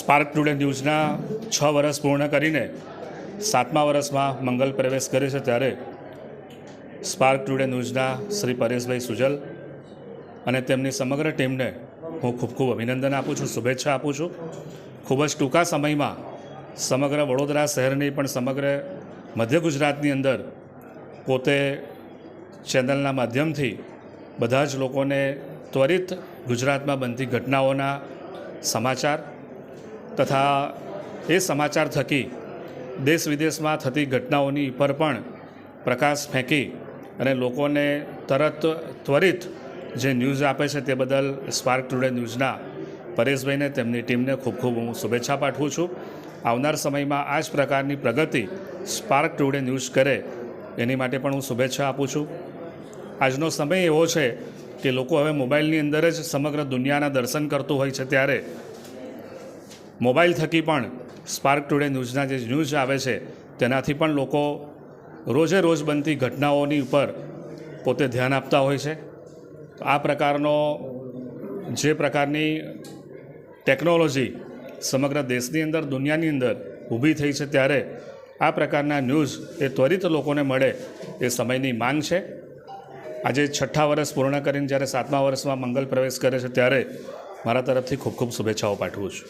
Spark today ન્યૂઝના 6 વર્ષ પૂર્ણ કરીને 7મા વર્ષમાં મંગલ પ્રવેશ કરે છે ત્યારે સ્પાર્ક ટુડે ન્યૂઝના શ્રી પરેશભાઈ સુજલ અને તેમની સમગ્ર ટીમને હું ખૂબ ખૂબ અભિનંદન આપું છું, શુભેચ્છા આપું છું. ખૂબ જ ટૂંકા સમયમાં સમગ્ર વડોદરા શહેરની પણ સમગ્ર મધ્ય ગુજરાતની અંદર પોતે ચેનલના માધ્યમથી બધા જ લોકોને ત્વરિત ગુજરાતમાં બનતી ઘટનાઓના સમાચાર તથા એ સમાચાર થકી દેશ વિદેશમાં થતી ઘટનાઓની પર પણ પ્રકાશ ફેંકી અને લોકોને ત્વરિત જે ન્યૂઝ આપે છે તે બદલ સ્પાર્ક ટુડે ન્યૂઝના પરેશભાઈને તેમની ટીમને ખૂબ ખૂબ હું શુભેચ્છા પાઠવું છું. આવનાર સમયમાં આ જ પ્રકારની પ્રગતિ સ્પાર્ક ટુડે ન્યૂઝ કરે એની માટે પણ હું શુભેચ્છા આપું છું. આજનો સમય એવો છે કે લોકો હવે મોબાઈલની અંદર જ સમગ્ર દુનિયાના દર્શન કરતું હોય છે, ત્યારે મોબાઈલ થકી પણ સ્પાર્ક ટુડે ન્યૂઝના જે ન્યૂઝ આવે છે તેનાથી પણ લોકો રોજે રોજ બનતી ઘટનાઓની ઉપર પોતે ધ્યાન આપતા હોય છે. આ પ્રકારનો જે પ્રકારની ટેકનોલોજી સમગ્ર દેશની અંદર દુનિયાની અંદર ઊભી થઈ છે, ત્યારે આ પ્રકારના ન્યૂઝ એ ત્વરિત લોકોને મળે એ સમયની માંગ છે. આજે 6ઠ્ઠા વર્ષ પૂર્ણ કરીને જ્યારે 7મા વર્ષમાં મંગલ પ્રવેશ કરે છે ત્યારે મારા તરફથી ખૂબ ખૂબ શુભેચ્છાઓ પાઠવું છું.